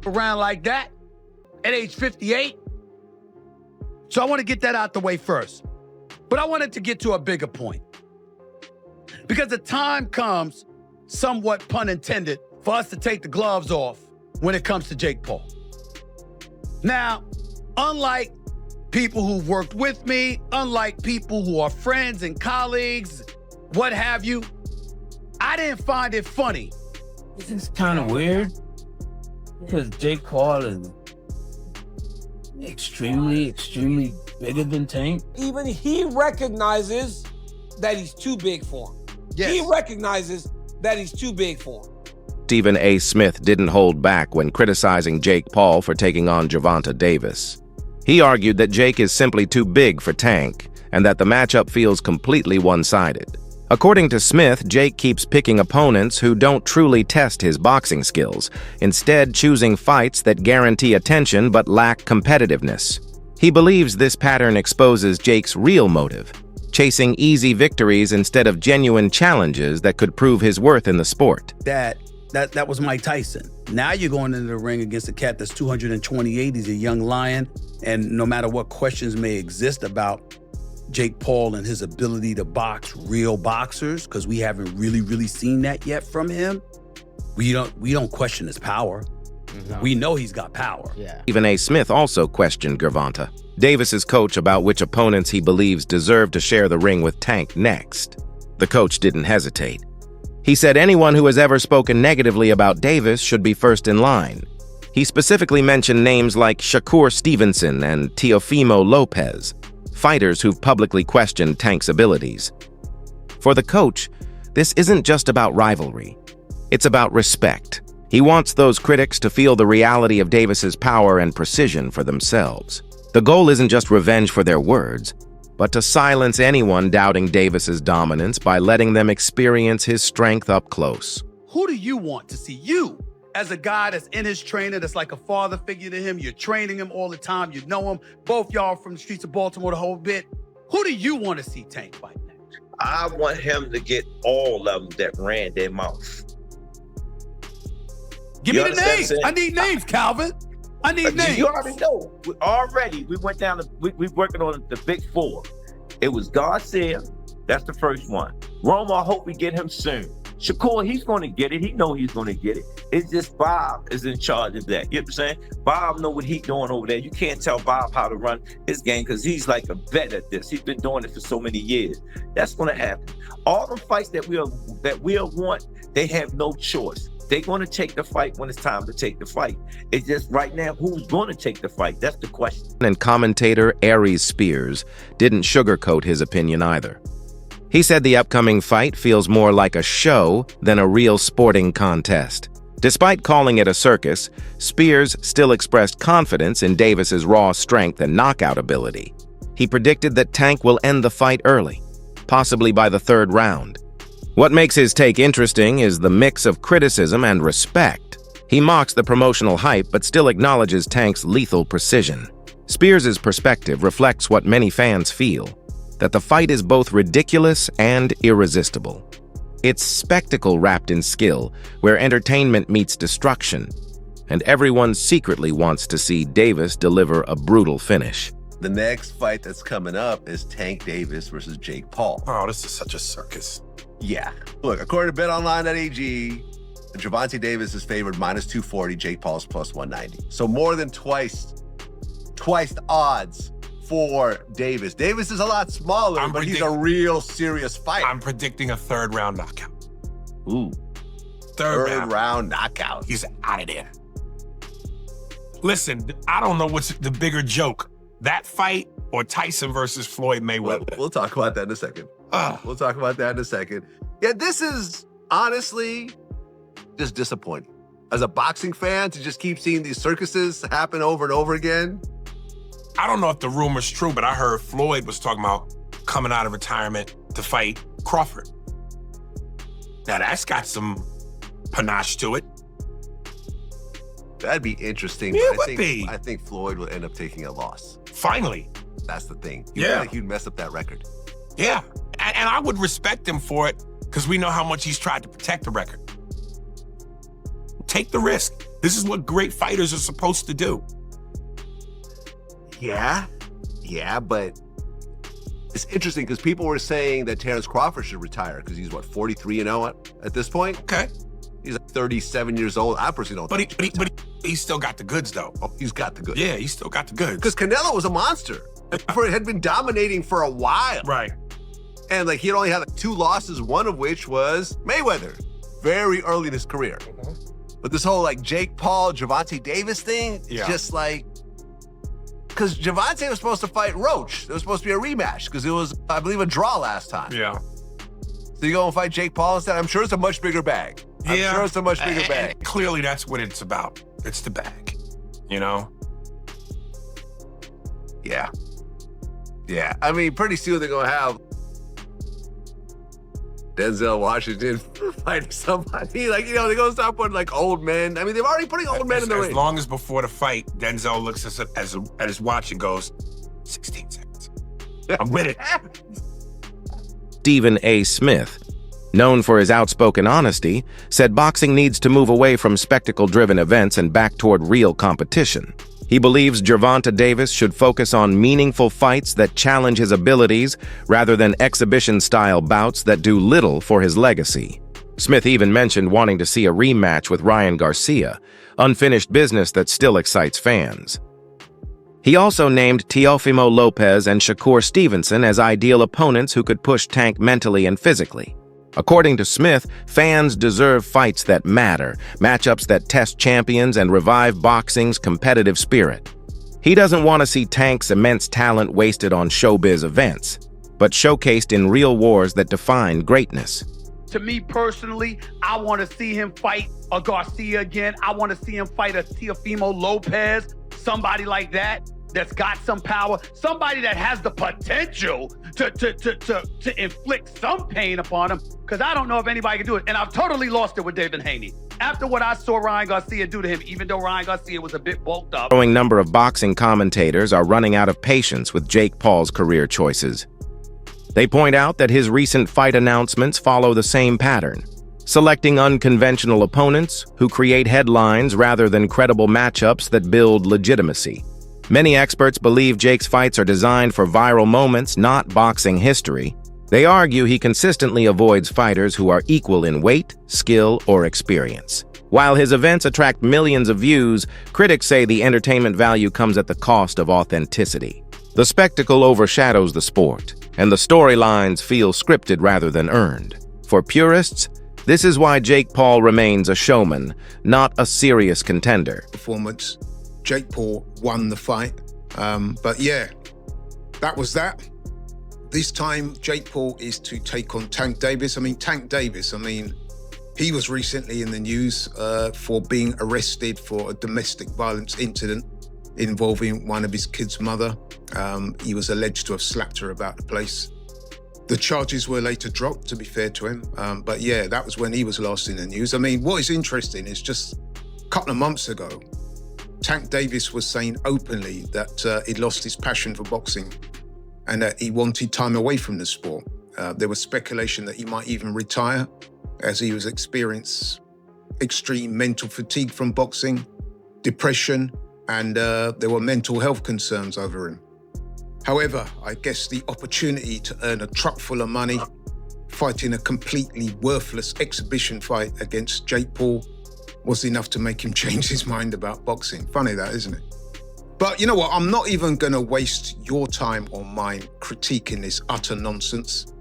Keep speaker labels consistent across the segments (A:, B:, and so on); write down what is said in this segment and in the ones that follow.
A: around like that at age 58. So I want to get that out the way first. But I wanted to get to a bigger point. Because the time comes, somewhat pun intended, for us to take the gloves off when it comes to Jake Paul. Now, unlike people who've worked with me, unlike people who are friends and colleagues, what have you, I didn't find it funny.
B: This is kind of weird because Jake Paul is extremely bigger than Tank.
C: Even he recognizes that he's too big for him.
A: Yes.
C: He recognizes that he's too big for him.
D: Stephen A. Smith didn't hold back when criticizing Jake Paul for taking on Gervonta Davis. He argued that Jake is simply too big for Tank and that the matchup feels completely one-sided. According to Smith, Jake keeps picking opponents who don't truly test his boxing skills, instead choosing fights that guarantee attention but lack competitiveness. He believes this pattern exposes Jake's real motive, chasing easy victories instead of genuine challenges that could prove his worth in the sport.
A: That was Mike Tyson. Now you're going into the ring against a cat that's 228. He's a young lion. And no matter what questions may exist about Jake Paul and his ability to box real boxers, because we haven't really seen that yet from him, we don't question his power. No. We know he's got power.
D: Yeah. Stephen A. Smith also questioned Gervonta Davis's coach about which opponents he believes deserve to share the ring with Tank next. The coach didn't hesitate. He said anyone who has ever spoken negatively about Davis should be first in line. He specifically mentioned names like Shakur Stevenson and Teofimo Lopez, fighters who've publicly questioned Tank's abilities. For the coach, this isn't just about rivalry. It's about respect. He wants those critics to feel the reality of Davis's power and precision for themselves. The goal isn't just revenge for their words, but to silence anyone doubting Davis's dominance by letting them experience his strength up close.
A: Who do you want to see? You, as a guy that's in his trainer, that's like a father figure to him, you're training him all the time, you know him, both y'all from the streets of Baltimore the whole bit. Who do you want to see Tank fight next?
E: I want him to get all of them that ran their mouth.
A: Give me the names. I need names, Calvin. I need names.
E: You already know. We went down to, we working on the big four. It was Garcia, that's the first one. Roma, I hope we get him soon. Shakur, he's going to get it. He know he's going to get it. It's just Bob is in charge of that. You know what I'm saying? Bob know what he's doing over there. You can't tell Bob how to run his game because he's like a vet at this. He's been doing it for so many years. That's going to happen. All the fights that we'll want, they have no choice. They're going to take the fight when it's time to take the fight. It's just right now, who's going to take the fight? That's the question.
D: And commentator Aries Spears didn't sugarcoat his opinion either. He said the upcoming fight feels more like a show than a real sporting contest. Despite calling it a circus, Spears still expressed confidence in Davis's raw strength and knockout ability. He predicted that Tank will end the fight early, possibly by the third round. What makes his take interesting is the mix of criticism and respect. He mocks the promotional hype but still acknowledges Tank's lethal precision. Spears' perspective reflects what many fans feel, that the fight is both ridiculous and irresistible. It's spectacle wrapped in skill, where entertainment meets destruction, and everyone secretly wants to see Davis deliver a brutal finish.
F: The next fight that's coming up is Tank Davis versus Jake Paul.
G: Oh, this is such a circus.
F: Yeah. Look, according to BetOnline.ag, Gervonta Davis is favored -240, Jake Paul's +190. So more than twice the odds for Davis. Davis is a lot smaller, but he's a real serious fighter.
G: I'm predicting a third round knockout.
F: Ooh. Third round knockout.
G: He's out of there. Listen, I don't know what's the bigger joke, that fight or Tyson versus Floyd Mayweather.
F: We'll talk about that in a second. We'll talk about that in a second. Yeah, this is honestly just disappointing. As a boxing fan, to just keep seeing these circuses happen over and over again.
G: I don't know if the rumor's true, but I heard Floyd was talking about coming out of retirement to fight Crawford. Now that's got some panache to it.
F: That'd be interesting.
G: Yeah,
F: but I think Floyd will end up taking a loss.
G: Finally.
F: That's the thing.
G: Yeah.
F: Like he'd mess up that record.
G: Yeah, and I would respect him for it because we know how much he's tried to protect the record. Take the risk. This is what great fighters are supposed to do.
F: Yeah, but it's interesting because people were saying that Terrence Crawford should retire because he's, 43-0 at this point?
G: Okay.
F: He's like 37 years old. I personally don't think
G: But he still got the goods, though.
F: Oh, he's got the goods.
G: Yeah, he still got the goods.
F: Because Canelo was a monster. Had been dominating for a while.
G: Right.
F: And like he had only had 2 losses, one of which was Mayweather, very early in his career. But this whole like Jake Paul, Gervonta Davis thing, just like, because Gervonta was supposed to fight Roach. There was supposed to be a rematch because it was, I believe, a draw last time.
G: Yeah.
F: So you go and fight Jake Paul instead? I'm sure it's a much bigger bag. I'm sure it's a much bigger bag.
G: And clearly that's what it's about. It's the bag, you know?
F: Yeah. Yeah. I mean, pretty soon they're going to have Denzel Washington fighting somebody. Like, they're going to start putting like old men. I mean, they've already putting old men in the ring.
G: As long as before the fight, Denzel looks at his watch and goes, 16 seconds. I'm with it.
D: Stephen A. Smith, known for his outspoken honesty, said boxing needs to move away from spectacle-driven events and back toward real competition. He believes Gervonta Davis should focus on meaningful fights that challenge his abilities rather than exhibition-style bouts that do little for his legacy. Smith even mentioned wanting to see a rematch with Ryan Garcia, unfinished business that still excites fans. He also named Teofimo Lopez and Shakur Stevenson as ideal opponents who could push Tank mentally and physically. According to Smith, fans deserve fights that matter, matchups that test champions and revive boxing's competitive spirit. He doesn't want to see Tank's immense talent wasted on showbiz events, but showcased in real wars that define greatness.
A: To me personally, I want to see him fight a Garcia again. I want to see him fight a Teofimo Lopez, somebody like that, that's got some power, somebody that has the potential to inflict some pain upon him, because I don't know if anybody can do it. And I've totally lost it with David Haney. After what I saw Ryan Garcia do to him, even though Ryan Garcia was a bit bulked up.
D: A growing number of boxing commentators are running out of patience with Jake Paul's career choices. They point out that his recent fight announcements follow the same pattern, selecting unconventional opponents who create headlines rather than credible matchups that build legitimacy. Many experts believe Jake's fights are designed for viral moments, not boxing history. They argue he consistently avoids fighters who are equal in weight, skill, or experience. While his events attract millions of views, critics say the entertainment value comes at the cost of authenticity. The spectacle overshadows the sport, and the storylines feel scripted rather than earned. For purists, this is why Jake Paul remains a showman, not a serious contender.
H: Performance. Jake Paul won the fight. But yeah, that was that. This time, Jake Paul is to take on Tank Davis. Tank Davis, he was recently in the news for being arrested for a domestic violence incident involving one of his kids' mother. He was alleged to have slapped her about the place. The charges were later dropped, to be fair to him. But yeah, that was when he was last in the news. What is interesting is just a couple of months ago, Tank Davis was saying openly that he'd lost his passion for boxing and that he wanted time away from the sport. There was speculation that he might even retire as he was experiencing extreme mental fatigue from boxing, depression, and there were mental health concerns over him. However, I guess the opportunity to earn a truck full of money, fighting a completely worthless exhibition fight against Jake Paul, was enough to make him change his mind about boxing. Funny that, isn't it? But you know what? I'm not even going to waste your time or mine critiquing this utter nonsense.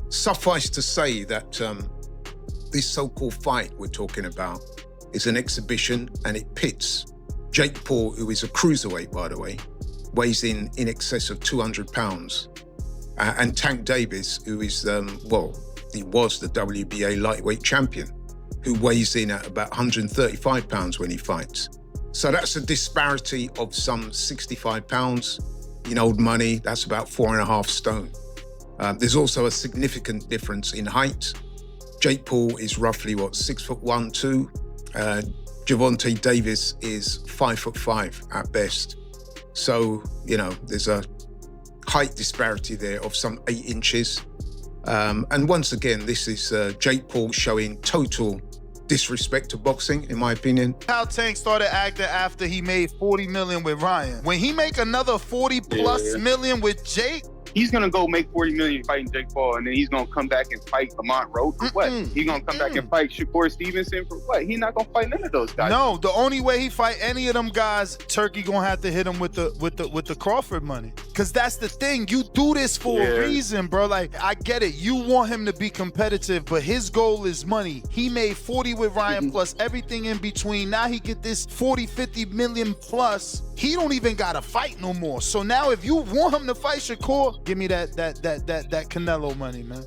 H: Suffice to say that this so-called fight we're talking about is an exhibition, and it pits Jake Paul, who is a cruiserweight, by the way, weighs in excess of 200 pounds, and Tank Davis, who is, he was the WBA lightweight champion, who weighs in at about 135 pounds when he fights. So that's a disparity of some 65 pounds. In old money, that's about 4.5 stone. There's also a significant difference in height. Jake Paul is roughly, 6'1", 2. Gervonta Davis is 5'5" at best. So, there's a height disparity there of some 8 inches. And once again, this is Jake Paul showing total disrespect to boxing, in my opinion.
I: How Tank started acting after he made 40 million with Ryan. When he make another 40 plus million with Jake,
J: he's gonna go make 40 million fighting Jake Paul, and then he's gonna come back and fight Lamont Road for what? He's gonna come back and fight Shakur Stevenson for what? He's not gonna fight none of those guys.
I: No, the only way he fight any of them guys, Turkey gonna have to hit him with the Crawford money. Cause that's the thing. You do this for a reason, bro. Like, I get it. You want him to be competitive, but his goal is money. He made 40 with Ryan plus everything in between. Now he get this 40, 50 million plus. He don't even gotta fight no more. So now if you want him to fight Shakur, give me that Canelo money, man.